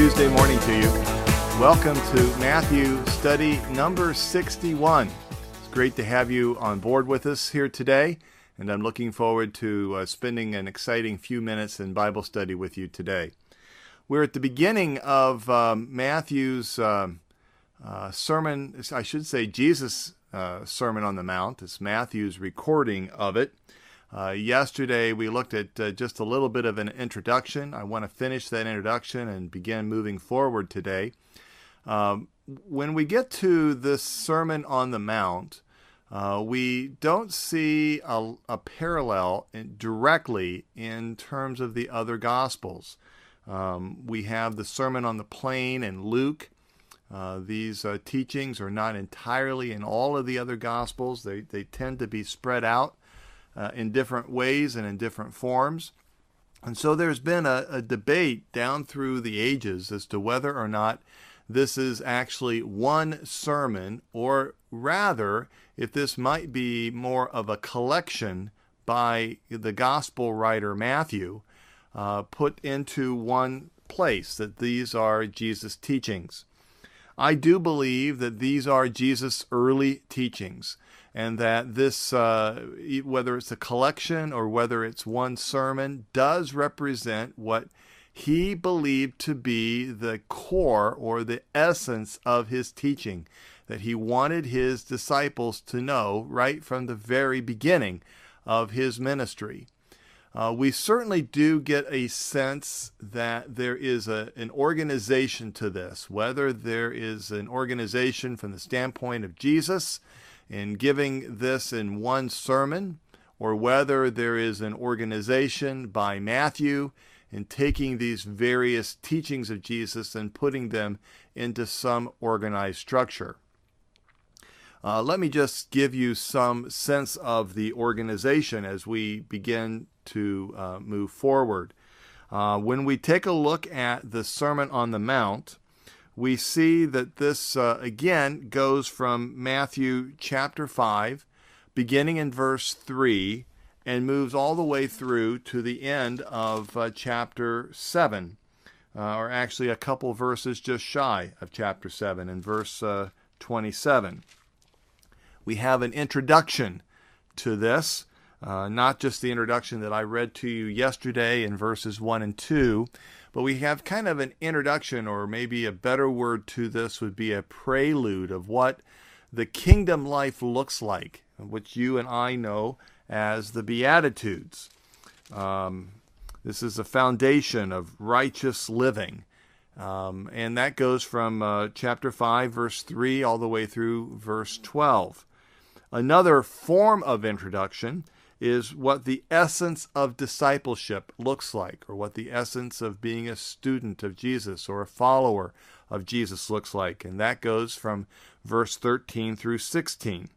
Tuesday morning to you. Welcome to Matthew study number 61. It's great to have you on board with us here today, and I'm looking forward to spending an exciting few minutes in Bible study with you today. We're at the beginning of Matthew's sermon, I should say Jesus' Sermon on the Mount. It's Matthew's recording of it. Yesterday we looked at just a little bit of an introduction. I want to finish that introduction and begin moving forward today. When we get to this Sermon on the Mount, we don't see a parallel directly in terms of the other Gospels. We have the Sermon on the Plain in Luke. These teachings are not entirely in all of the other Gospels. They tend to be spread out in different ways and in different forms. And so there's been a debate down through the ages as to whether or not this is actually one sermon, or rather, if this might be more of a collection by the gospel writer Matthew, put into one place, that these are Jesus' teachings. I do believe that these are Jesus' early teachings, and that this, whether it's a collection or whether it's one sermon, does represent what he believed to be the core or the essence of his teaching, that he wanted his disciples to know right from the very beginning of his ministry. We certainly do get a sense that there is an organization to this, whether there is an organization from the standpoint of Jesus in giving this in one sermon, or whether there is an organization by Matthew in taking these various teachings of Jesus and putting them into some organized structure. Let me just give you some sense of the organization as we begin to move forward. When we take a look at the Sermon on the Mount, we see that this, again, goes from Matthew chapter 5, beginning in verse 3, and moves all the way through to the end of chapter 7, or actually a couple verses just shy of chapter 7, in verse 27. We have an introduction to this, not just the introduction that I read to you yesterday in verses 1 and 2, but we have kind of an introduction, or maybe a better word to this would be a prelude of what the kingdom life looks like, which you and I know as the Beatitudes. This is a foundation of righteous living. And that goes from chapter 5, verse 3, all the way through verse 12. Another form of introduction is what the essence of discipleship looks like, or what the essence of being a student of Jesus or a follower of Jesus looks like. And that goes from verse 13 through 16.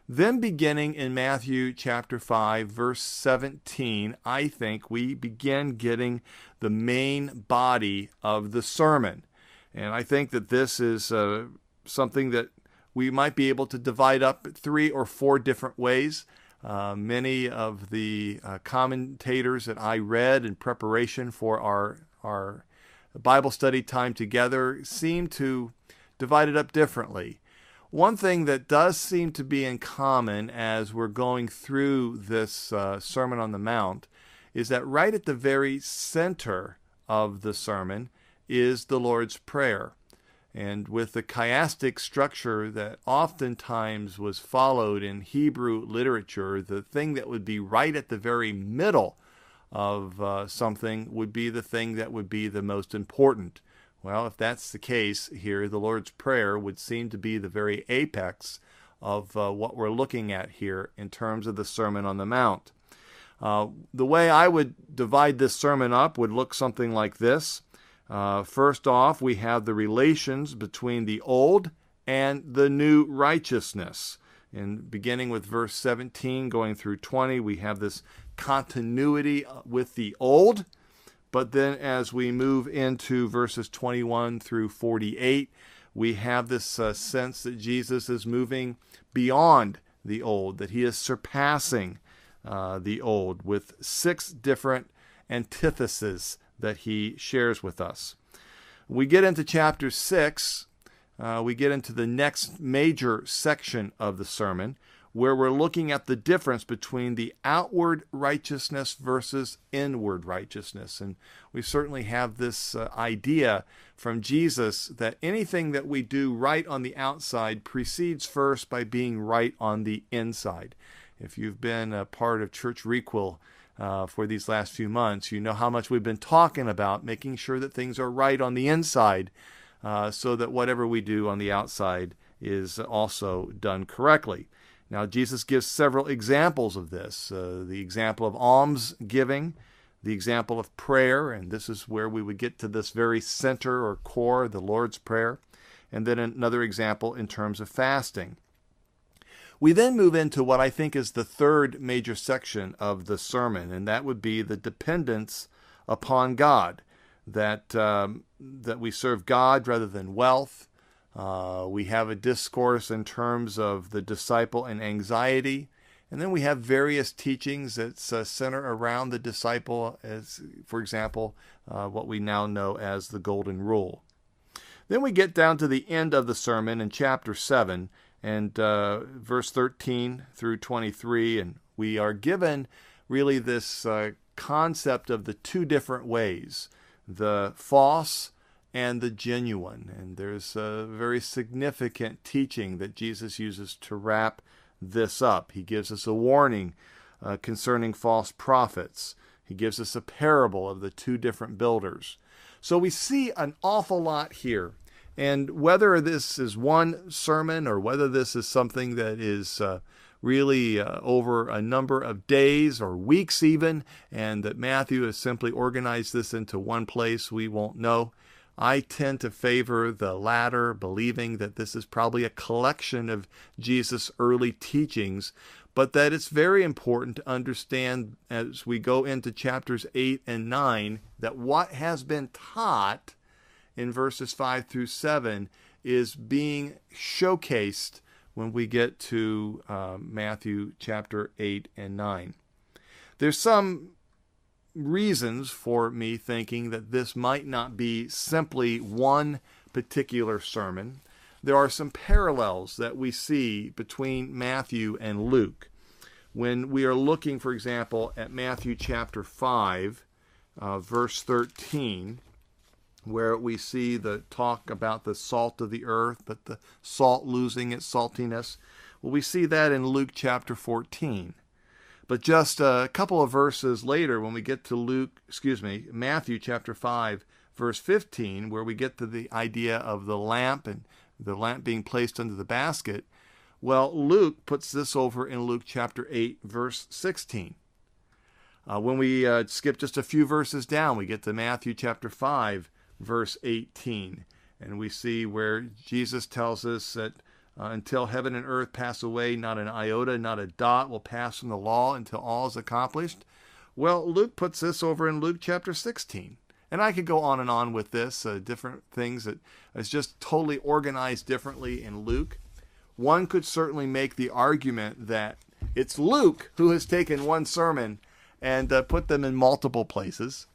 Then beginning in Matthew chapter 5, verse 17, I think we begin getting the main body of the sermon. And I think that this is something that we might be able to divide up 3 or 4 different ways. Many of the commentators that I read in preparation for our Bible study time together seem to divide it up differently. One thing that does seem to be in common as we're going through this Sermon on the Mount is that right at the very center of the sermon is the Lord's Prayer. And with the chiastic structure that oftentimes was followed in Hebrew literature, the thing that would be right at the very middle of something would be the thing that would be the most important. Well, if that's the case here, the Lord's Prayer would seem to be the very apex of what we're looking at here in terms of the Sermon on the Mount. The way I would divide this sermon up would look something like this. First off, we have the relations between the old and the new righteousness. And beginning with verse 17, going through 20, we have this continuity with the old. But then as we move into verses 21 through 48, we have this sense that Jesus is moving beyond the old, that he is surpassing the old with 6 different antitheses that he shares with us. We get into chapter 6. We get into the next major section of the sermon, where we're looking at the difference between the outward righteousness versus inward righteousness. And we certainly have this idea from Jesus that anything that we do right on the outside precedes first by being right on the inside. If you've been a part of Church Requel for these last few months, you know how much we've been talking about making sure that things are right on the inside, so that whatever we do on the outside is also done correctly. Now, Jesus gives several examples of this. The example of alms giving, the example of prayer, and this is where we would get to this very center or core, the Lord's Prayer, and then another example in terms of fasting. We then move into what I think is the third major section of the sermon, and that would be the dependence upon God, that we serve God rather than wealth. We have a discourse in terms of the disciple and anxiety. And then we have various teachings that center around the disciple, as, for example, what we now know as the Golden Rule. Then we get down to the end of the sermon in chapter 7 and verse 13 through 23. And we are given really this concept of the two different ways, the false and the genuine. And there's a very significant teaching that Jesus uses to wrap this up. He gives us a warning concerning false prophets. He gives us a parable of the two different builders. So we see an awful lot here. And whether this is one sermon or whether this is something that is really over a number of days or weeks even, and that Matthew has simply organized this into one place, we won't know. I tend to favor the latter, believing that this is probably a collection of Jesus' early teachings, but that it's very important to understand as we go into chapters 8 and 9 that what has been taught in verses 5 through 7 is being showcased when we get to Matthew chapter 8 and 9. There's some reasons for me thinking that this might not be simply one particular sermon. There are some parallels that we see between Matthew and Luke. When we are looking, for example, at Matthew chapter 5, verse 13, where we see the talk about the salt of the earth, but the salt losing its saltiness. Well, we see that in Luke chapter 14. But just a couple of verses later, when we get to Matthew chapter 5, verse 15, where we get to the idea of the lamp and the lamp being placed under the basket, well, Luke puts this over in Luke chapter 8, verse 16. When we skip just a few verses down, we get to Matthew chapter 5, verse 18. And we see where Jesus tells us that until heaven and earth pass away, not an iota, not a dot will pass from the law until all is accomplished. Well, Luke puts this over in Luke chapter 16. And I could go on and on with this, different things that is just totally organized differently in Luke. One could certainly make the argument that it's Luke who has taken one sermon and put them in multiple places.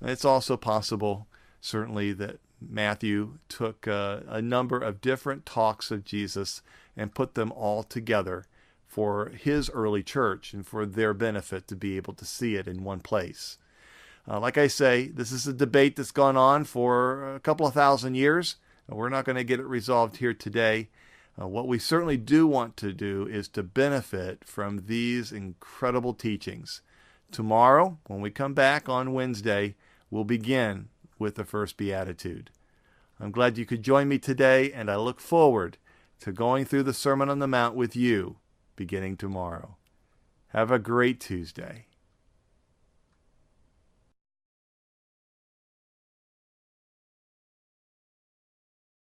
It's also possible, certainly, that Matthew took a number of different talks of Jesus and put them all together for his early church and for their benefit to be able to see it in one place. Like I say, this is a debate that's gone on for a couple of thousand years. We're not going to get it resolved here today. What we certainly do want to do is to benefit from these incredible teachings. Tomorrow, when we come back on Wednesday, we'll begin with the first beatitude. I'm glad you could join me today, and I look forward to going through the Sermon on the Mount with you beginning tomorrow. Have a great Tuesday.